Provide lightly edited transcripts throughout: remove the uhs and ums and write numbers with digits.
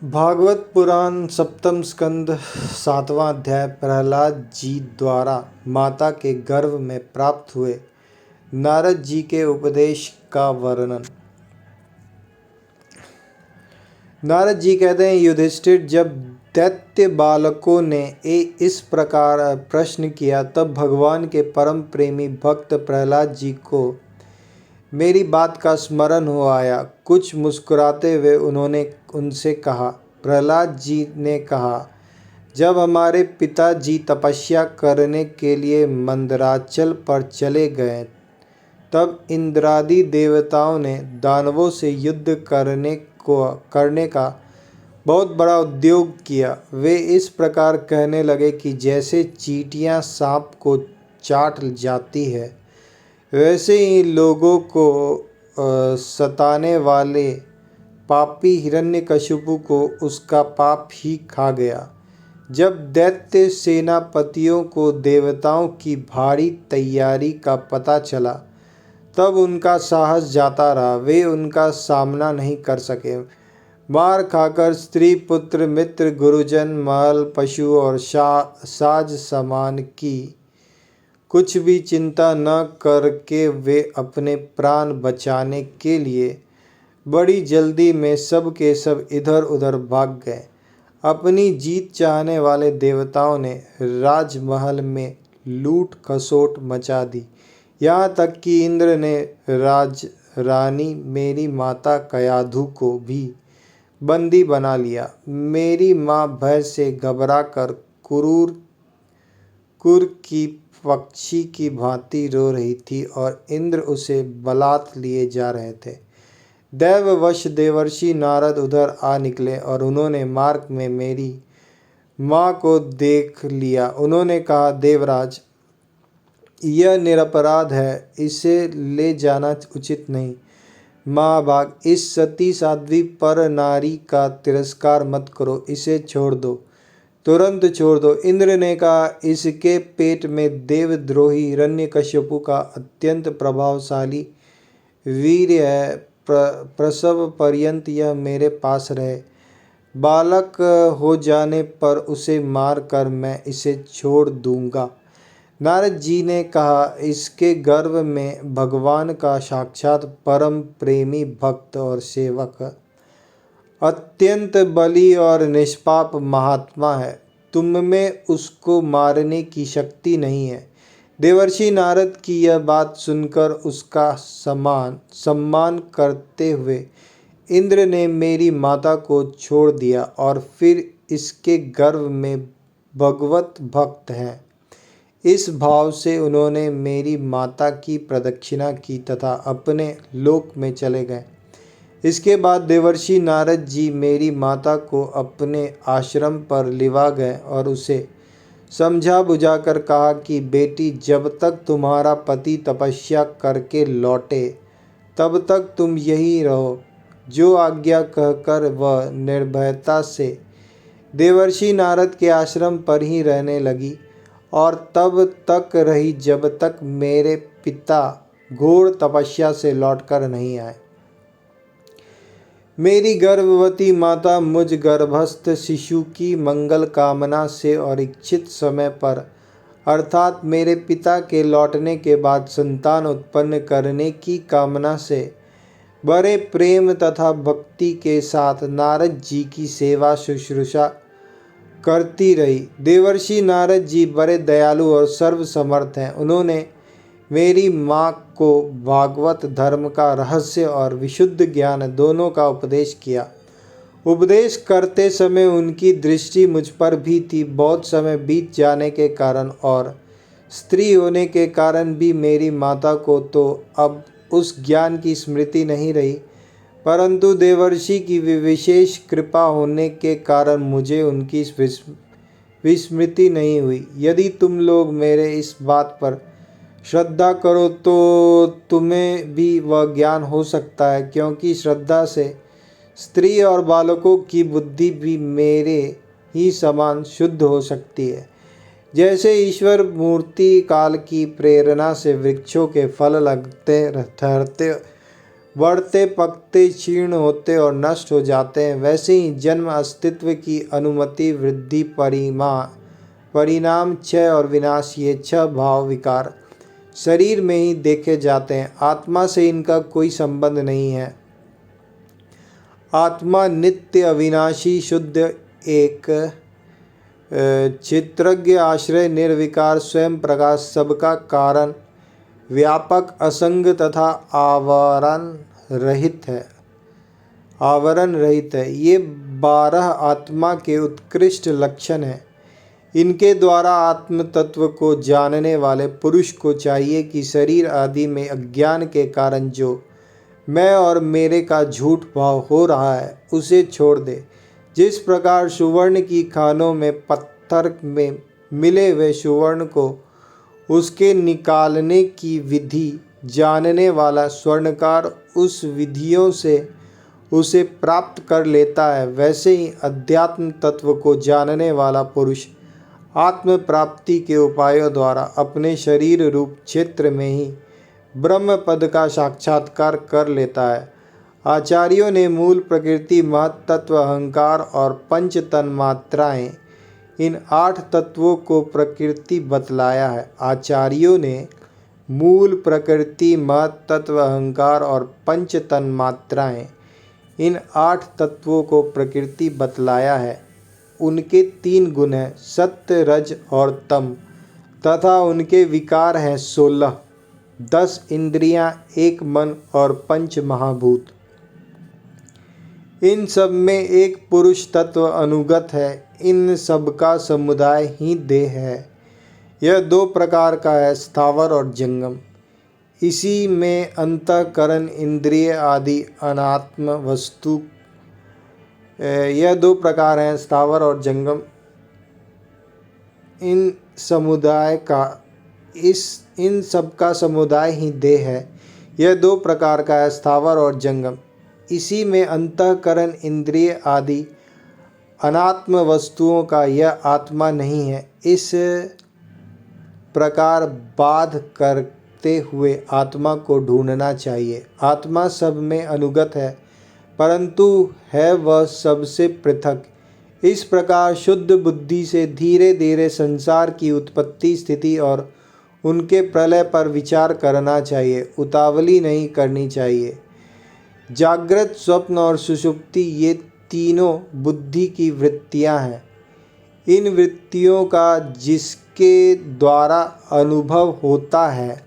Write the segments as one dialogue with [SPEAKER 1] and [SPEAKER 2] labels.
[SPEAKER 1] भागवत पुराण सप्तम स्कंद सातवां अध्याय। प्रहलाद जी द्वारा माता के गर्भ में प्राप्त हुए नारद जी के उपदेश का वर्णन। नारद जी कहते हैं, युधिष्ठिर, जब दैत्य बालकों ने इस प्रकार प्रश्न किया तब भगवान के परम प्रेमी भक्त प्रहलाद जी को मेरी बात का स्मरण हो आया। कुछ मुस्कुराते हुए उन्होंने उनसे कहा। प्रहलाद जी ने कहा, जब हमारे पिताजी तपस्या करने के लिए मंदराचल पर चले गए तब इंद्रादि देवताओं ने दानवों से युद्ध करने का बहुत बड़ा उद्योग किया। वे इस प्रकार कहने लगे कि जैसे चींटियां सांप को चाट जाती है, वैसे ही लोगों को सताने वाले पापी हिरण्यकशिपु को उसका पाप ही खा गया। जब दैत्य सेनापतियों को देवताओं की भारी तैयारी का पता चला तब उनका साहस जाता रहा। वे उनका सामना नहीं कर सके। मार खाकर स्त्री पुत्र मित्र गुरुजन महल पशु और साज सामान की कुछ भी चिंता न करके वे अपने प्राण बचाने के लिए बड़ी जल्दी में सब के सब इधर उधर भाग गए। अपनी जीत चाहने वाले देवताओं ने राजमहल में लूट खसोट मचा दी। यहाँ तक कि इंद्र ने राज रानी मेरी माता कयाधु को भी बंदी बना लिया। मेरी माँ भय से घबराकर कुर की पक्षी की भांति रो रही थी और इंद्र उसे बलात् लिए जा रहे थे। दैववश देवर्षि नारद उधर आ निकले और उन्होंने मार्ग में मेरी माँ को देख लिया। उन्होंने कहा, देवराज, यह निरपराध है, इसे ले जाना उचित नहीं। माँ भाग, इस सती साध्वी पर नारी का तिरस्कार मत करो, इसे छोड़ दो, तुरंत छोड़ दो। इंद्र ने कहा, इसके पेट में देवद्रोही हिरण्यकशिपु का अत्यंत प्रभावशाली वीर्य है। प्रसव पर्यंत यह मेरे पास रहे। बालक हो जाने पर उसे मार कर मैं इसे छोड़ दूंगा। नारद जी ने कहा, इसके गर्भ में भगवान का साक्षात परम प्रेमी भक्त और सेवक अत्यंत बली और निष्पाप महात्मा है। तुम में उसको मारने की शक्ति नहीं है। देवर्षि नारद की यह बात सुनकर उसका सम्मान करते हुए इंद्र ने मेरी माता को छोड़ दिया और फिर इसके गर्भ में भगवत भक्त हैं। इस भाव से उन्होंने मेरी माता की प्रदक्षिणा की तथा अपने लोक में चले गए। इसके बाद देवर्षि नारद जी मेरी माता को अपने आश्रम पर लिवा गए और उसे समझा बुझाकर कहा कि बेटी, जब तक तुम्हारा पति तपस्या करके लौटे तब तक तुम यहीं रहो। जो आज्ञा कहकर वह निर्भयता से देवर्षि नारद के आश्रम पर ही रहने लगी और तब तक रही जब तक मेरे पिता घोर तपस्या से लौटकर नहीं आए। मेरी गर्भवती माता मुझ गर्भस्थ शिशु की मंगल कामना से और इच्छित समय पर अर्थात मेरे पिता के लौटने के बाद संतान उत्पन्न करने की कामना से बड़े प्रेम तथा भक्ति के साथ नारद जी की सेवा शुश्रूषा करती रही। देवर्षि नारद जी बड़े दयालु और सर्वसमर्थ हैं। उन्होंने मेरी माँ को भागवत धर्म का रहस्य और विशुद्ध ज्ञान दोनों का उपदेश किया। उपदेश करते समय उनकी दृष्टि मुझ पर भी थी। बहुत समय बीत जाने के कारण और स्त्री होने के कारण भी मेरी माता को तो अब उस ज्ञान की स्मृति नहीं रही, परंतु देवर्षि की विशेष कृपा होने के कारण मुझे उनकी विस्मृति नहीं हुई। यदि तुम लोग मेरे इस बात पर श्रद्धा करो तो तुम्हें भी वह ज्ञान हो सकता है, क्योंकि श्रद्धा से स्त्री और बालकों की बुद्धि भी मेरे ही समान शुद्ध हो सकती है। जैसे ईश्वर मूर्ति काल की प्रेरणा से वृक्षों के फल लगते ठहरते बढ़ते पकते क्षीण होते और नष्ट हो जाते हैं, वैसे ही जन्म अस्तित्व की अनुमति वृद्धि परिणाम क्षय और विनाश, ये 6 भाव विकार शरीर में ही देखे जाते हैं। आत्मा से इनका कोई संबंध नहीं है। आत्मा नित्य अविनाशी शुद्ध एक चित्रज्ञ आश्रय निर्विकार स्वयं प्रकाश सबका कारण व्यापक असंग तथा आवरण रहित है। ये 12 आत्मा के उत्कृष्ट लक्षण हैं। इनके द्वारा आत्म तत्व को जानने वाले पुरुष को चाहिए कि शरीर आदि में अज्ञान के कारण जो मैं और मेरे का झूठ भाव हो रहा है उसे छोड़ दे। जिस प्रकार सुवर्ण की खानों में पत्थर में मिले हुए सुवर्ण को उसके निकालने की विधि जानने वाला स्वर्णकार उस विधियों से उसे प्राप्त कर लेता है, वैसे ही अध्यात्म तत्व को जानने वाला पुरुष आत्म प्राप्ति के उपायों द्वारा अपने शरीर रूप क्षेत्र में ही ब्रह्म पद का साक्षात्कार कर लेता है। आचार्यों ने मूल प्रकृति महत तत्व अहंकार और पंच तन्मात्राएं इन 8 तत्वों को प्रकृति बतलाया है। आचार्यों ने मूल प्रकृति महत तत्व अहंकार और पंच तन्मात्राएं इन 8 तत्वों को प्रकृति बतलाया है। उनके 3 गुण हैं, सत्य रज और तम, तथा उनके विकार हैं 16, 10 इंद्रियां, 1 मन और 5 महाभूत। इन सब में एक पुरुष तत्व अनुगत है। इन सब का समुदाय ही देह है। यह 2 प्रकार का है, स्थावर और जंगम। इसी में अंतःकरण इंद्रिय आदि अनात्म वस्तु, यह 2 प्रकार हैं, स्थावर और जंगम। इन सब का समुदाय ही देह है। यह 2 प्रकार का है, स्थावर और जंगम। इसी में अंतःकरण इंद्रिय आदि अनात्म वस्तुओं का यह आत्मा नहीं है। इस प्रकार बाध करते हुए आत्मा को ढूंढना चाहिए। आत्मा सब में अनुगत है, परंतु है वह सबसे पृथक। इस प्रकार शुद्ध बुद्धि से धीरे धीरे संसार की उत्पत्ति स्थिति और उनके प्रलय पर विचार करना चाहिए, उतावली नहीं करनी चाहिए। जागृत, स्वप्न और सुषुप्ति ये तीनों बुद्धि की वृत्तियां हैं। इन वृत्तियों का जिसके द्वारा अनुभव होता है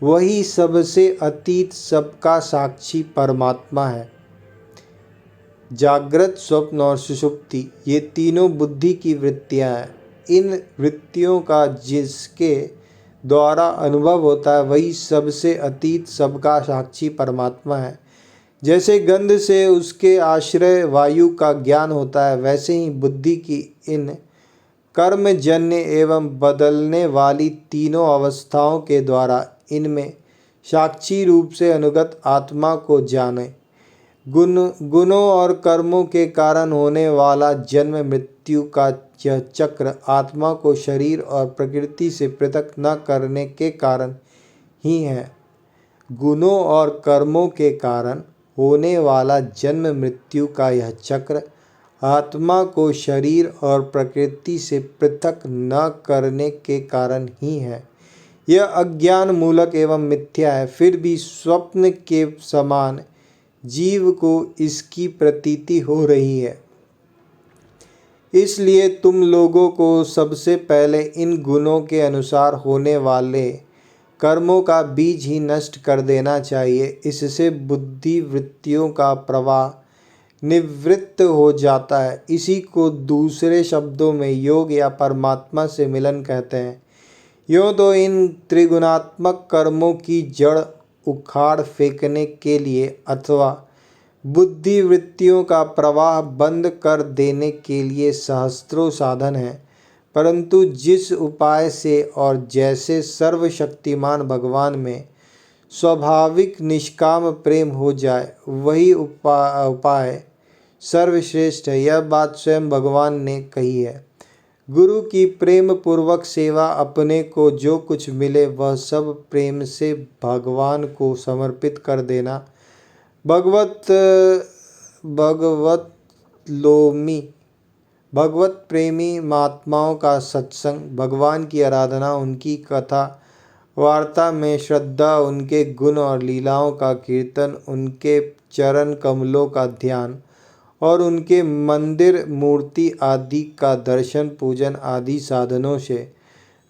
[SPEAKER 1] वही सबसे अतीत सबका साक्षी परमात्मा है। जागृत, स्वप्न और सुषुप्ति ये तीनों बुद्धि की वृत्तियां हैं। इन वृत्तियों का जिसके द्वारा अनुभव होता है वही सबसे अतीत सबका साक्षी परमात्मा है। जैसे गंध से उसके आश्रय वायु का ज्ञान होता है, वैसे ही बुद्धि की इन कर्मजन्य एवं बदलने वाली तीनों अवस्थाओं के द्वारा इनमें साक्षी रूप से अनुगत आत्मा को जाने। गुणों और कर्मों के कारण होने वाला जन्म मृत्यु का यह चक्र आत्मा को शरीर और प्रकृति से पृथक न करने के कारण ही है। गुणों और कर्मों के कारण होने वाला जन्म मृत्यु का यह चक्र आत्मा को शरीर और प्रकृति से पृथक न करने के कारण ही है। यह अज्ञान मूलक एवं मिथ्या है। फिर भी स्वप्न के समान जीव को इसकी प्रतीति हो रही है। इसलिए तुम लोगों को सबसे पहले इन गुणों के अनुसार होने वाले कर्मों का बीज ही नष्ट कर देना चाहिए। इससे बुद्धि वृत्तियों का प्रवाह निवृत्त हो जाता है। इसी को दूसरे शब्दों में योग या परमात्मा से मिलन कहते हैं। यूँ तो इन त्रिगुणात्मक कर्मों की जड़ उखाड़ फेंकने के लिए अथवा बुद्धि वृत्तियों का प्रवाह बंद कर देने के लिए सहस्त्रों साधन हैं, परंतु जिस उपाय से और जैसे सर्वशक्तिमान भगवान में स्वाभाविक निष्काम प्रेम हो जाए वही उपाय सर्वश्रेष्ठ है। यह बात स्वयं भगवान ने कही है। गुरु की प्रेम पूर्वक सेवा, अपने को जो कुछ मिले वह सब प्रेम से भगवान को समर्पित कर देना, भगवत भगवत लोमी भगवत प्रेमी महात्माओं का सत्संग, भगवान की आराधना, उनकी कथा वार्ता में श्रद्धा, उनके गुण और लीलाओं का कीर्तन, उनके चरण कमलों का ध्यान और उनके मंदिर मूर्ति आदि का दर्शन पूजन आदि साधनों से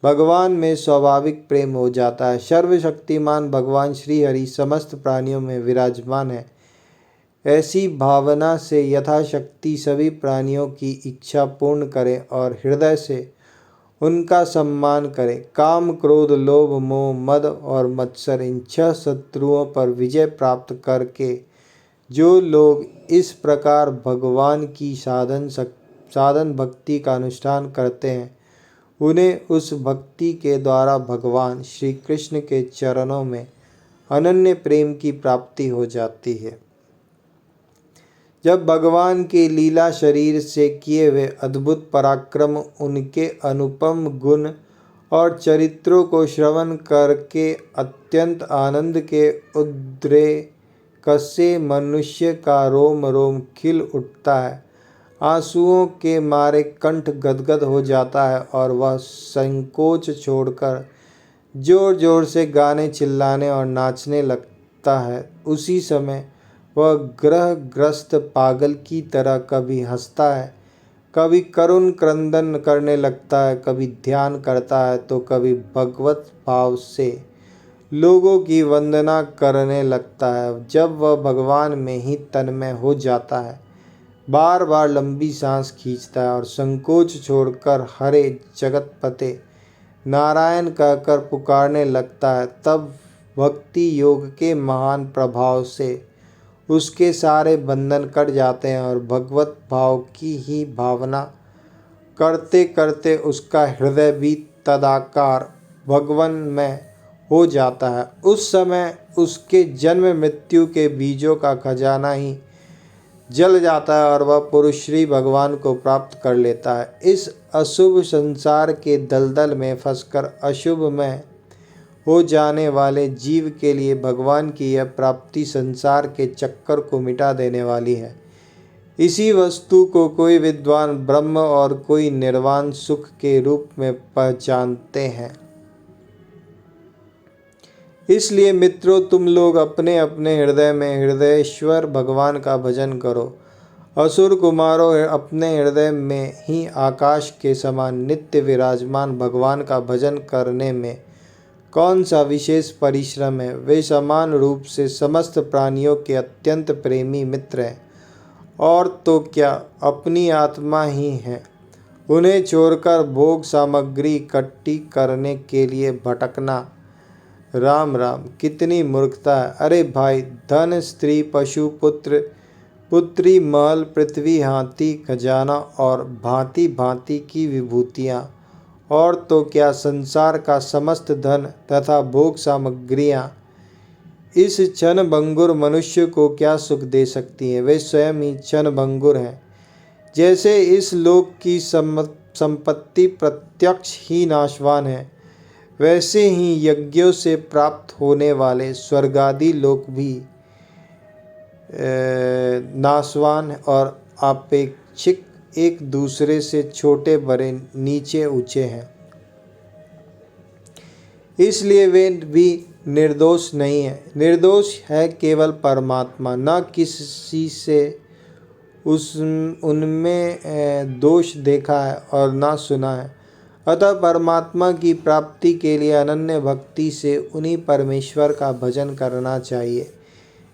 [SPEAKER 1] भगवान में स्वाभाविक प्रेम हो जाता है। सर्वशक्तिमान भगवान श्री हरि समस्त प्राणियों में विराजमान है। ऐसी भावना से यथाशक्ति सभी प्राणियों की इच्छा पूर्ण करें और हृदय से उनका सम्मान करें। काम, क्रोध, लोभ, मोह, मद और मत्सर, इन 6 शत्रुओं पर विजय प्राप्त करके जो लोग इस प्रकार भगवान की साधन भक्ति का अनुष्ठान करते हैं, उन्हें उस भक्ति के द्वारा भगवान श्री कृष्ण के चरणों में अनन्य प्रेम की प्राप्ति हो जाती है। जब भगवान के लीला शरीर से किए हुए अद्भुत पराक्रम, उनके अनुपम गुण और चरित्रों को श्रवण करके अत्यंत आनंद के उद्रेक से मनुष्य का रोम रोम खिल उठता है, आंसुओं के मारे कंठ गदगद हो जाता है और वह संकोच छोड़कर जोर जोर से गाने, चिल्लाने और नाचने लगता है। उसी समय वह ग्रहग्रस्त पागल की तरह कभी हंसता है, कभी करुण क्रंदन करने लगता है, कभी ध्यान करता है तो कभी भगवत भाव से लोगों की वंदना करने लगता है। जब वह भगवान में ही तन्मय हो जाता है, बार बार लंबी सांस खींचता है और संकोच छोड़कर हरे जगतपते नारायण कहकर पुकारने लगता है, तब भक्ति योग के महान प्रभाव से उसके सारे बंधन कट जाते हैं और भगवत भाव की ही भावना करते करते उसका हृदय भी तदाकार भगवान में हो जाता है। उस समय उसके जन्म मृत्यु के बीजों का खजाना ही जल जाता है और वह पुरुष श्री भगवान को प्राप्त कर लेता है। इस अशुभ संसार के दलदल में फंसकर अशुभ में हो जाने वाले जीव के लिए भगवान की यह प्राप्ति संसार के चक्कर को मिटा देने वाली है। इसी वस्तु को कोई विद्वान ब्रह्म और कोई निर्वाण सुख के रूप में पहचानते हैं। इसलिए मित्रों, तुम लोग अपने अपने हृदय में हृदयेश्वर भगवान का भजन करो। असुर कुमारों, अपने हृदय में ही आकाश के समान नित्य विराजमान भगवान का भजन करने में कौन सा विशेष परिश्रम है। वे समान रूप से समस्त प्राणियों के अत्यंत प्रेमी मित्र हैं और तो क्या अपनी आत्मा ही है। उन्हें छोड़कर भोग सामग्री इकट्ठी करने के लिए भटकना, राम राम, कितनी मूर्खता है। अरे भाई, धन, स्त्री, पशु, पुत्र, पुत्री, महल, पृथ्वी, हाथी, खजाना और भांति भांति की विभूतियाँ और तो क्या संसार का समस्त धन तथा भोग सामग्रियाँ इस क्षणभंगुर मनुष्य को क्या सुख दे सकती हैं। वे स्वयं ही क्षणभंगुर हैं। जैसे इस लोक की संपत्ति प्रत्यक्ष ही नाशवान है, वैसे ही यज्ञों से प्राप्त होने वाले स्वर्गादि लोक भी नाशवान और आपेक्षिक एक दूसरे से छोटे बड़े नीचे ऊंचे हैं। इसलिए वे भी निर्दोष नहीं है। निर्दोष है केवल परमात्मा, न किसी से उनमें दोष देखा है और न सुना है। अतः परमात्मा की प्राप्ति के लिए अनन्य भक्ति से उन्हीं परमेश्वर का भजन करना चाहिए।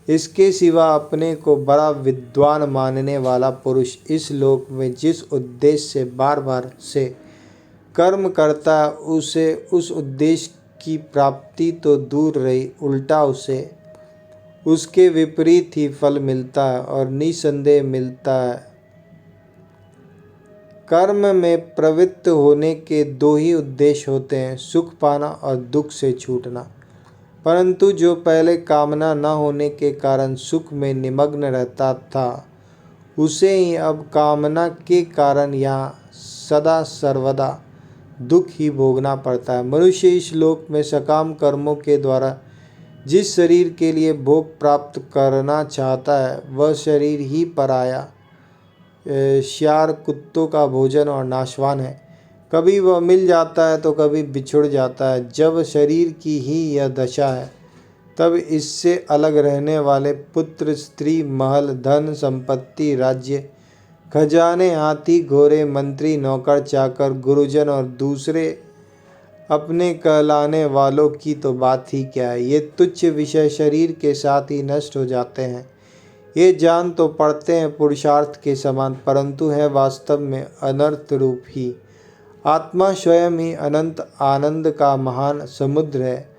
[SPEAKER 1] इसके सिवा अपने को बड़ा विद्वान मानने वाला पुरुष इस लोक में जिस उद्देश्य से बार बार से कर्म करता है, उसे उस उद्देश्य की प्राप्ति तो दूर रही, उल्टा उसे उसके विपरीत ही फल मिलता है और निसंदेह मिलता है। कर्म में प्रवृत्त होने के 2 ही उद्देश्य होते हैं, सुख पाना और दुख से छूटना। परंतु जो पहले कामना न होने के कारण सुख में निमग्न रहता था, उसे ही अब कामना के कारण यहाँ सदा सर्वदा दुख ही भोगना पड़ता है। मनुष्य इस लोक में सकाम कर्मों के द्वारा जिस शरीर के लिए भोग प्राप्त करना चाहता है वह शरीर ही पराया श्यार कुत्तों का भोजन और नाशवान है। कभी वह मिल जाता है तो कभी बिछुड़ जाता है। जब शरीर की ही यह दशा है तब इससे अलग रहने वाले पुत्र, स्त्री, महल, धन, संपत्ति, राज्य, खजाने, हाथी, घोड़े, मंत्री, नौकर, चाकर, गुरुजन और दूसरे अपने कहलाने वालों की तो बात ही क्या है। ये तुच्छ विषय शरीर के साथ ही नष्ट हो जाते हैं। ये जान तो पड़ते हैं पुरुषार्थ के समान, परंतु है वास्तव में अनर्थ रूप ही। आत्मा स्वयं ही अनंत आनंद का महान समुद्र है।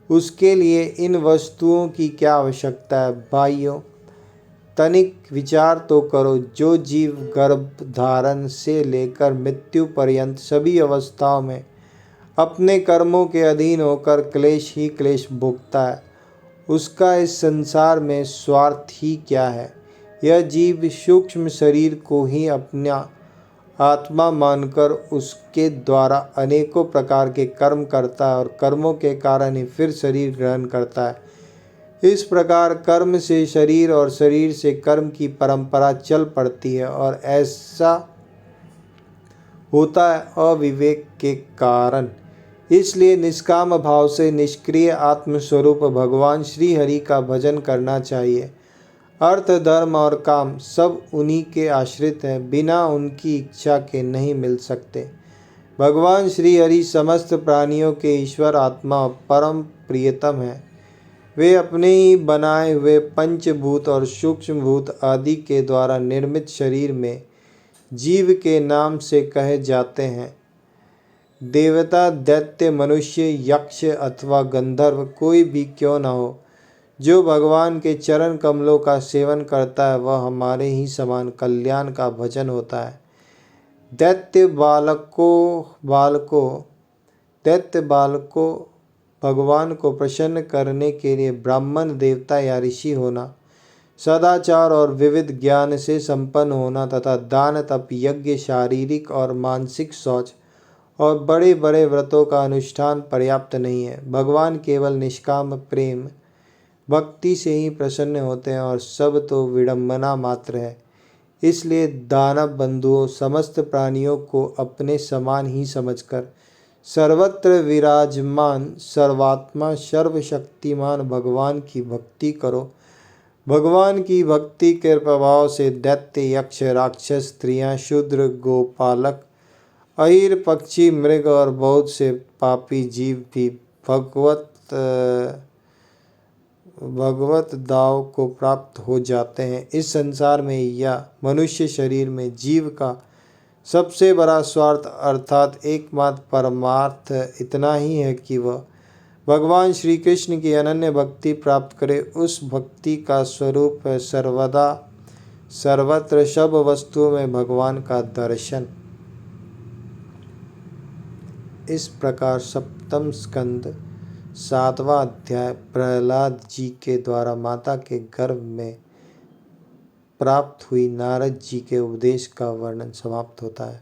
[SPEAKER 1] उसके लिए इन वस्तुओं की क्या आवश्यकता है। भाइयों, तनिक विचार तो करो। जो जीव गर्भ धारण से लेकर मृत्यु पर्यंत सभी अवस्थाओं में अपने कर्मों के अधीन होकर क्लेश ही क्लेश भोगता है, उसका इस संसार में स्वार्थ ही क्या है। यह जीव सूक्ष्म शरीर को ही अपना आत्मा मानकर उसके द्वारा अनेकों प्रकार के कर्म करता है और कर्मों के कारण ही फिर शरीर ग्रहण करता है। इस प्रकार कर्म से शरीर और शरीर से कर्म की परंपरा चल पड़ती है और ऐसा होता है अविवेक के कारण। इसलिए निष्काम भाव से निष्क्रिय आत्मस्वरूप भगवान श्री हरि का भजन करना चाहिए। अर्थ, धर्म और काम सब उन्हीं के आश्रित हैं, बिना उनकी इच्छा के नहीं मिल सकते। भगवान श्री हरि समस्त प्राणियों के ईश्वर, आत्मा, परम प्रियतम है। वे अपने ही बनाए हुए पंचभूत और सूक्ष्म भूत आदि के द्वारा निर्मित शरीर में जीव के नाम से कहे जाते हैं। देवता, दैत्य, मनुष्य, यक्ष अथवा गंधर्व कोई भी क्यों न हो, जो भगवान के चरण कमलों का सेवन करता है वह हमारे ही समान कल्याण का भजन होता है। दैत्य बालकों भगवान को प्रसन्न करने के लिए ब्राह्मण, देवता या ऋषि होना, सदाचार और विविध ज्ञान से संपन्न होना तथा दान, तप, यज्ञ, शारीरिक और मानसिक शौच और बड़े बड़े व्रतों का अनुष्ठान पर्याप्त नहीं है। भगवान केवल निष्काम प्रेम भक्ति से ही प्रसन्न होते हैं और सब तो विडंबना मात्र है। इसलिए दानव बंधुओं, समस्त प्राणियों को अपने समान ही समझकर सर्वत्र विराजमान सर्वात्मा सर्वशक्तिमान भगवान की भक्ति करो। भगवान की भक्ति के प्रभाव से दैत्य, यक्ष, राक्षस, स्त्रियां, शूद्र, गोपालक, अहिर, पक्षी, मृग और बहुत से पापी जीव भी भगवत दाव को प्राप्त हो जाते हैं। इस संसार में या मनुष्य शरीर में जीव का सबसे बड़ा स्वार्थ अर्थात एकमात्र परमार्थ इतना ही है कि वह भगवान श्री कृष्ण की अनन्य भक्ति प्राप्त करे। उस भक्ति का स्वरूप है सर्वदा सर्वत्र सब वस्तुओं में भगवान का दर्शन। इस प्रकार सप्तम स्कंद 7वां अध्याय प्रहलाद जी के द्वारा माता के गर्भ में प्राप्त हुई नारद जी के उपदेश का वर्णन समाप्त होता है।